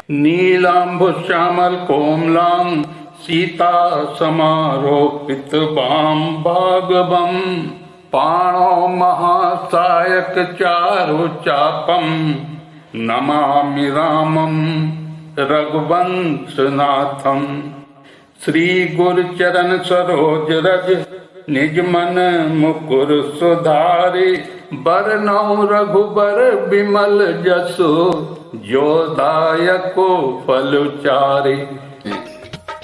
नीलाम्बुश्यामल कोमलां सीता समारोपित वाम भागवम पाणौ महासायक चारु चापम नमामि रामं रघुवंशनाथम। श्री गुरु चरण सरोज रज निज मन मुकुर सुधारि बरनौ रघुबर विमल जसु जो दायको फल चारि।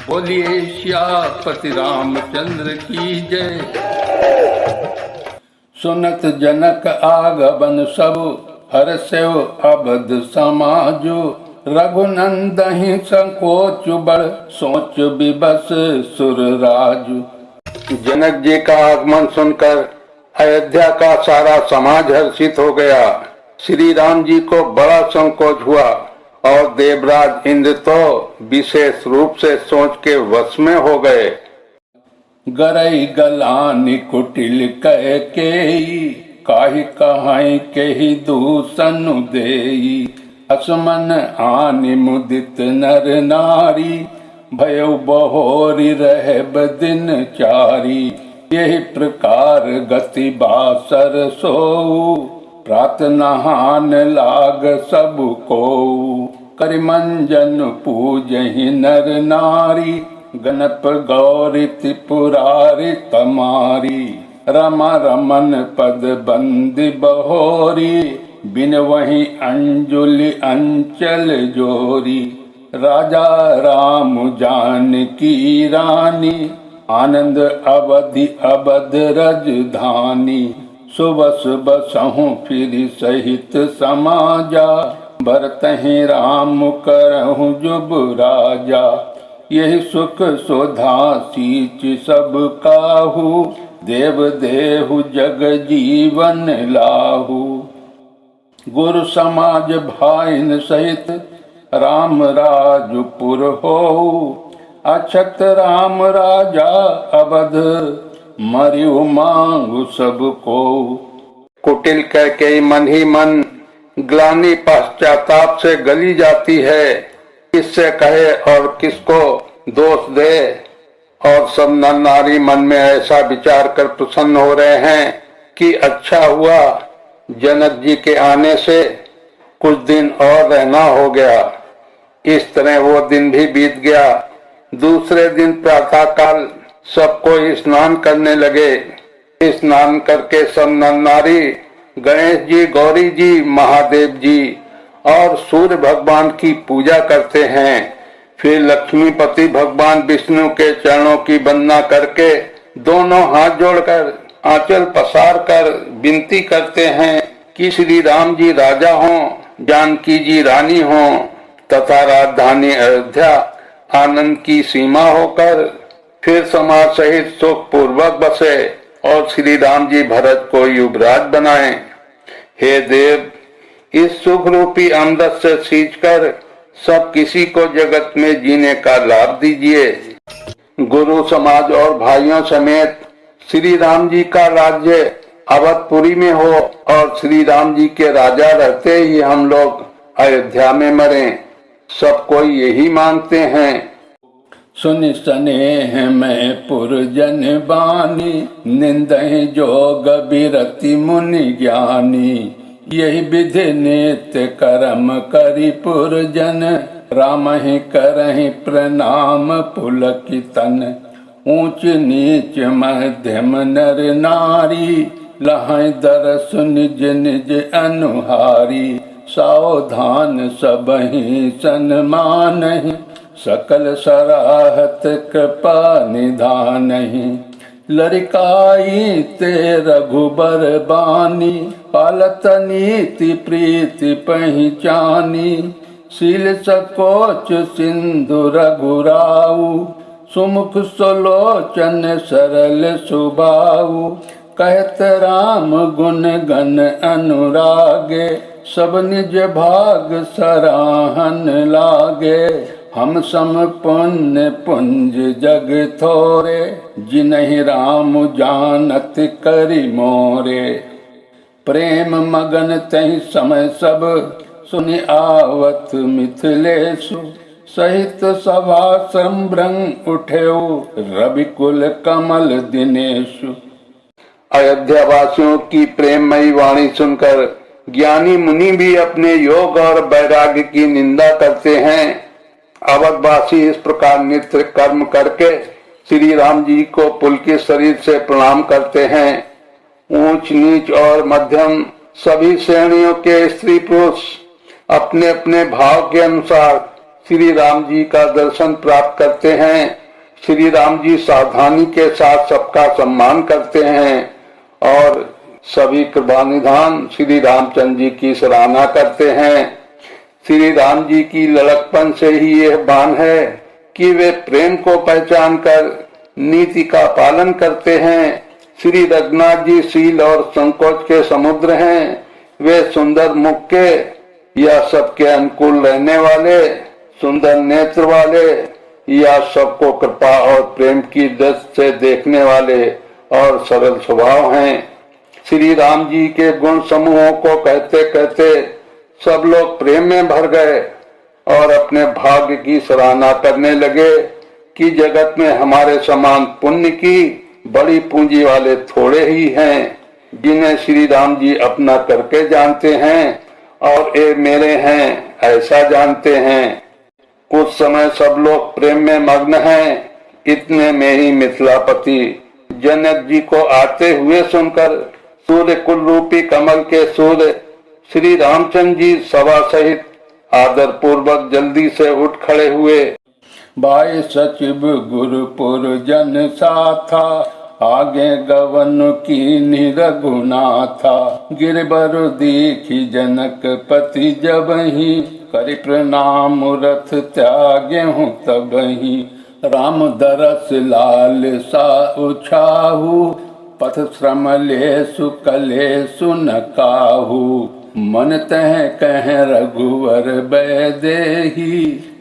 बोलिए सियापति रामचंद्र की जय। सुनत जनक आगमन सब हर्षेव अबध समाजो रघुनंदहि संकोच बड़ सोच विबस सुर राजु। जनक जी का आगमन सुनकर अयोध्या का सारा समाज हर्षित हो गया। श्री राम जी को बड़ा संकोच हुआ और देवराज इंद्र तो विशेष रूप से सोच के वश में हो गए। गरई गलानी कुटिल कह केई काहि कहाई केहि दूषण देई। असमन आनि मुदित नर नारी भयो बहोरी रहब दिन चारी। यही प्रकार गति बासर सोऊ प्रात नहान लाग सब को। करिमंजन पूजहि नर नारी गणप गौरी त्रिपुरारी तमारी। रमा रमन पद बंदी बहोरी बिन वही अंजुलि अंचल जोरी। राजा राम जानकी रानी आनंद अवधि अवध रजधानी। सुबस बसहु फिर सहित समाजा भरतहि राम करहु जुब राजा। यही सुख सोधा सीच सब काहू देव देहु जग जीवन लाहू। गुरु समाज भाइन सहित राम राजपुर हो। अक्षत राम राजा अवध मरियु मांगु सबको। कुटिल कह के मन ही मन ग्लानि पश्चाताप से गली जाती है। किससे कहे और किसको दोष दे। और सब नर नारी मन में ऐसा विचार कर प्रसन्न हो रहे हैं कि अच्छा हुआ जनक जी के आने से कुछ दिन और रहना हो गया। इस तरह वो दिन भी बीत गया। दूसरे दिन प्रातः काल सबको स्नान करने लगे। स्नान करके सब नर नारी गणेश जी, गौरी जी, महादेव जी और सूर्य भगवान की पूजा करते हैं। फिर लक्ष्मीपति भगवान विष्णु के चरणों की वंदना करके दोनों हाथ जोड़कर आंचल पसार कर विनती करते हैं कि श्री राम जी राजा हों, जानकी जी रानी हों तथा राजधानी अयोध्या आनंद की सीमा होकर फिर समाज सहित सुख पूर्वक बसे और श्री राम जी भरत को युवराज बनाएं। हे देव, इस सुख रूपी अमृत से सींचकर सब किसी को जगत में जीने का लाभ दीजिए। गुरु समाज और भाइयों समेत श्री राम जी का राज्य अवधपुरी में हो और श्री राम जी के राजा रहते ही हम लोग अयोध्या में मरें। सब कोई यही मांगते हैं। सुन स्नेह में पुरजन बानी निंदहि जोग बिरति मुनि ज्ञानी। यही विधि नित्य कर्म करि पुरजन राम ही करहि प्रणाम पुलकितन। ऊंच नीच मध्यम नर नारी लहै दरस निज निज अनुहारी। सावधान सबहि सन्मानहि सकल सराहत कृपा निधानहि। लरिकाई ते रघुबर बानी पालत नीति प्रीति पहचानी। शील सकोच सिंधु रघुराऊ सुमुख सुलोचन सरल सुभाऊ। कहत राम गुण गण अनुरागे सब निज भाग सराहन लागे। हम सम पुण्य पुंज जग थोरे जिन्हि राम जानत करि मोरे। प्रेम मगन तहि समय सब सुनि आवत मिथिलेशु सहित सभा संभ्रम उठेऊ रविकुल कमल दिनेशु। अयोध्या वासियों की प्रेममयी वाणी सुनकर ज्ञानी मुनि भी अपने योग और वैराग्य की निंदा करते हैं। अवधवासी इस प्रकार नित्य कर्म करके श्री राम जी को पुलकित शरीर से प्रणाम करते हैं। ऊंच नीच और मध्यम सभी श्रेणियों के स्त्री पुरुष अपने अपने भाव के अनुसार श्री राम जी का दर्शन प्राप्त करते हैं। श्री राम जी सावधानी के साथ सबका सम्मान करते हैं और सभी कृपा निधान श्री रामचंद्र जी की सराहना करते हैं। श्री राम जी की लड़कपन से ही यह बान है कि वे प्रेम को पहचान कर नीति का पालन करते हैं। श्री रघुनाथ जी शील और संकोच के समुद्र हैं। वे सुंदर मुख के या सबके अनुकूल रहने वाले, सुंदर नेत्र वाले या सबको कृपा और प्रेम की दृष्टि से देखने वाले और सरल स्वभाव हैं। श्री राम जी के गुण समूहों को कहते कहते सब लोग प्रेम में भर गए और अपने भाग्य की सराहना करने लगे कि जगत में हमारे समान पुण्य की बड़ी पूंजी वाले थोड़े ही हैं जिन्हें श्री राम जी अपना करके जानते हैं और ये मेरे हैं ऐसा जानते हैं। कुछ समय सब लोग प्रेम में मग्न हैं। इतने में ही मिथिलापति जनक जी को आते हुए सुनकर सूर्य कुल रूपी कमल के सूर्य श्री रामचंद्र जी सभा सहित आदर पूर्वक जल्दी से उठ खड़े हुए। भाई सचिव गुरुपुर जन साथा आगे गवन की निरघुनाथा। गिरबर दीखी जनक पति जबहि करि प्रणाम रथ त्यागे हूँ तबहि। राम दरस लाल सा उछाहू पथ श्रम ले सुकले सुनकाहू। मन तह कह रघुवर बैदेही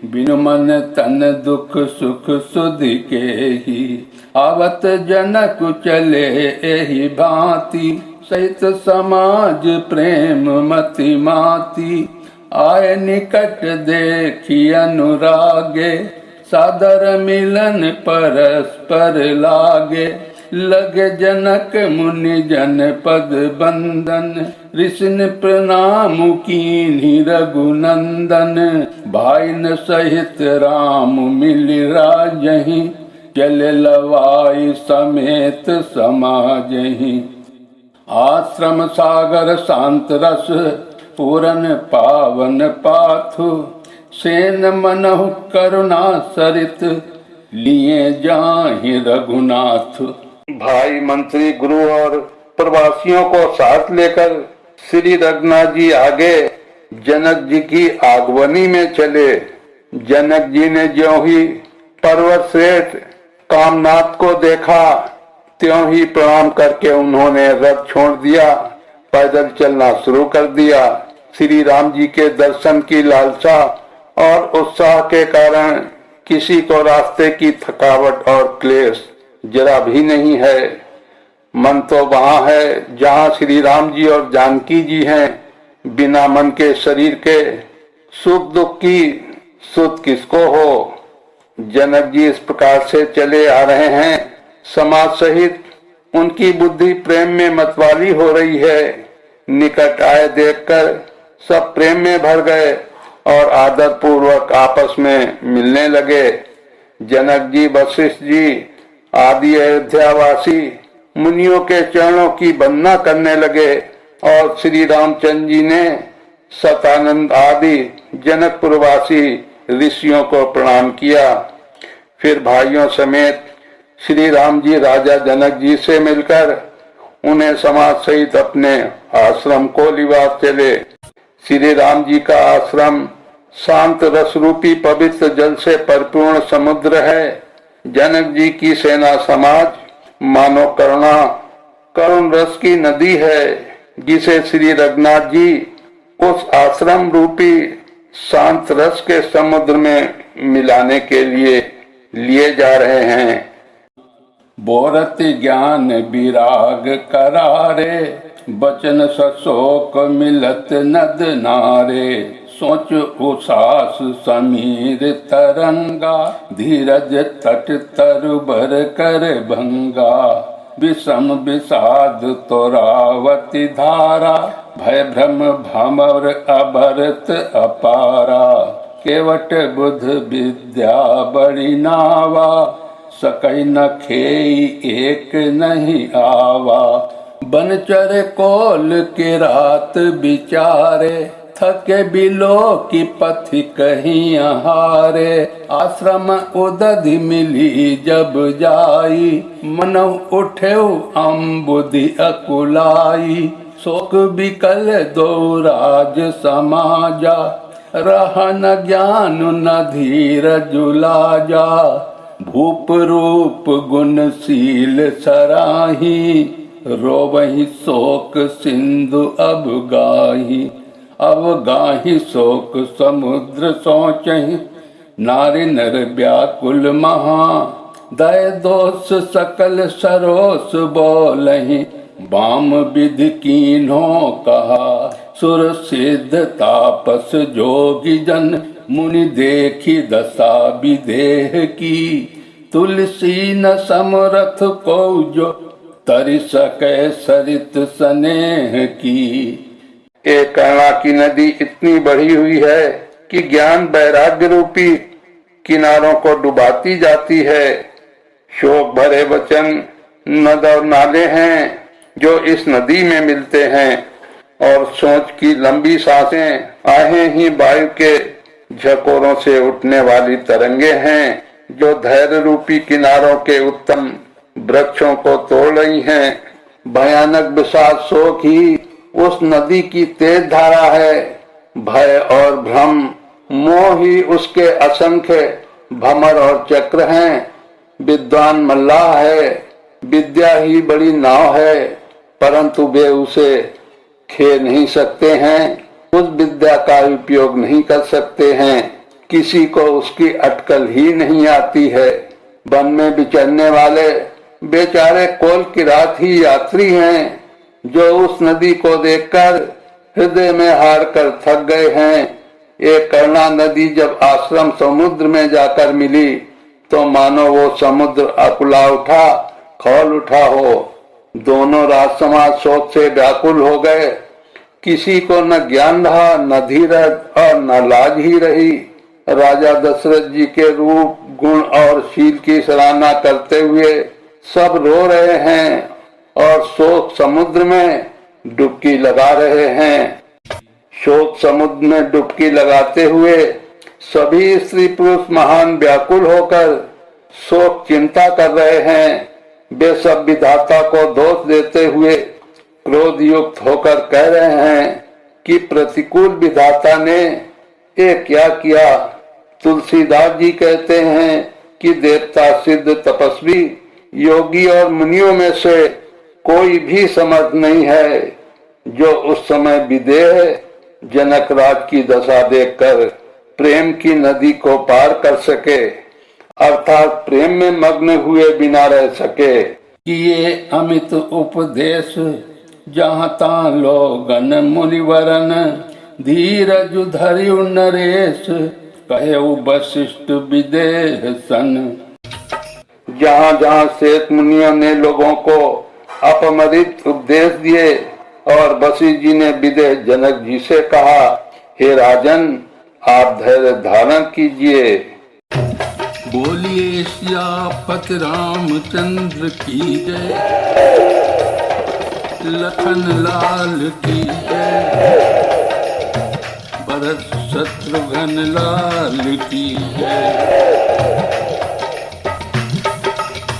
बिनु मन तन दुख सुख सुधि के ही। आवत जनक चले एहि भांति सहित समाज प्रेम मति माती। आय निकट देखी अनुरागे सादर मिलन परस्पर लागे। लगे जनक मुनि जन पद बंदन ऋषिन प्रणाम कीन्ही रघुनंदन। भाई न सहित राम मिल राजहि चल लवाई समेत समाजहि। आश्रम सागर शांत रस पूरन पावन पाथु। सेन मनहु करुणा सरित लिए जाहि रघुनाथ। भाई मंत्री गुरु और प्रवासियों को साथ लेकर श्री रघुनाथ जी आगे जनक जी की आगवनी में चले। जनक जी ने ज्यों ही पर्वत श्रेष्ठ कामनाथ को देखा त्यों ही प्रणाम करके उन्होंने रथ छोड़ दिया, पैदल चलना शुरू कर दिया। श्री राम जी के दर्शन की लालसा और उत्साह के कारण किसी को रास्ते की थकावट और क्लेश जरा भी नहीं है। मन तो वहाँ है जहाँ श्री राम जी और जानकी जी हैं। बिना मन के शरीर के सुख दुख की सुध किसको हो। जनक जी इस प्रकार से चले आ रहे हैं। समाज सहित उनकी बुद्धि प्रेम में मतवाली हो रही है। निकट आए देखकर सब प्रेम में भर गए और आदर पूर्वक आपस में मिलने लगे। जनक जी वशिष्ठ जी आदि अयोध्यावासी मुनियों के चरणों की वंदना करने लगे और श्री रामचंद्र जी ने सतानंद आदि जनकपुरवासी ऋषियों को प्रणाम किया। फिर भाइयों समेत श्री राम जी राजा जनक जी से मिलकर उन्हें समाज सहित अपने आश्रम को लिवास चले। श्री राम जी का आश्रम शांत रस रूपी पवित्र जल से परिपूर्ण समुद्र है। जनक जी की सेना समाज मानो करुण रस की नदी है जिसे श्री रघुनाथ जी उस आश्रम रूपी शांत रस के समुद्र में मिलाने के लिए जा रहे हैं। बोरत ज्ञान विराग करारे बचन सशोक मिलत नद नारे। सोच उसास समीर तरंगा, धीरज तट तरु भर कर भंगा। विषम विषाद तोरावती धारा, भय भ्रम भमर अभरत अपारा। केवट बुध विद्या बड़ी नावा, सकई न खेई एक नहीं आवा। बनचर कोल के रात विचारे, थके बिलो की पथि कहीं हारे। आश्रम उदधि मिली जब जाई, मन उठे अम्बुधि अकुलाई। शोक बिकल दो राज समाजा, रह न ज्ञान न धीरज लाजा। भूप रूप गुणशील सराही, रोवहि शोक सिंधु अब गाही। अब गाही शोक समुद्र सोचहि, नारी नर व्याकुल महा। दय दोष सकल सरोस बोलहि, बाम विधि कीन्हो कहा। सुर सिद्ध तापस जोगी जन, मुनि देखी दशा विदेह की। तुलसी न समरथ को जो, तरि सकै सरित स्नेह की। एक करुणा की नदी इतनी बढ़ी हुई है कि ज्ञान वैराग्य रूपी किनारों को डुबाती जाती है। शोक भरे वचन नद और नाले हैं जो इस नदी में मिलते हैं, और सोच की लंबी सांसें आहें ही वायु के झकोरों से उठने वाली तरंगे हैं जो धैर्य रूपी किनारों के उत्तम वृक्षों को तोड़ रही हैं। भयानक विषाद शोक ही उस नदी की तेज धारा है। भय और भ्रम मोह ही उसके असंख्य भमर और चक्र हैं। विद्वान मल्लाह है, विद्या ही बड़ी नाव है, परंतु वे उसे खेल नहीं सकते हैं, उस विद्या का उपयोग नहीं कर सकते हैं। किसी को उसकी अटकल ही नहीं आती है। वन में विचरने वाले बेचारे कोल की रात ही यात्री हैं, जो उस नदी को देखकर हृदय में हार कर थक गए हैं। एक करुणा नदी जब आश्रम समुद्र में जाकर मिली, तो मानो वो समुद्र अकुला उठा, खौल उठा हो। दोनों राज समाज शोक से व्याकुल हो गए। किसी को न ज्ञान रहा, न धीरज और न लाज ही रही। राजा दशरथ जी के रूप, गुण और शील की सराहना करते हुए सब रो रहे हैं और शोक समुद्र में डुबकी लगा रहे हैं। शोक समुद्र में डुबकी लगाते हुए सभी स्त्री पुरुष महान व्याकुल होकर शोक चिंता कर रहे हैं। वे सब विधाता को दोष देते हुए क्रोध युक्त होकर कह रहे हैं कि प्रतिकूल विधाता ने ये क्या किया। तुलसीदास जी कहते हैं कि देवता, सिद्ध, तपस्वी, योगी और मुनियों में से कोई भी समर्थ नहीं है जो उस समय विदेह जनक राज की दशा देखकर प्रेम की नदी को पार कर सके, अर्थात प्रेम में मग्न हुए बिना रह सके। किए अमित उपदेश जहाँ ता लोगन मुनिवरन, धीरज धरियु नरेश कहे वशिष्ठ विदेह सन। जहाँ जहाँ श्वेत मुनियों ने लोगों को अपमरित उपदेश दिए और वशिष्ठ जी ने विदेह जनक जी से कहा, हे राजन, आप धैर्य धारण कीजिए। बोलिए सियापति रामचंद्र की जय, लखन लाल की जय, भरत शत्रुघ्न लाल की जय।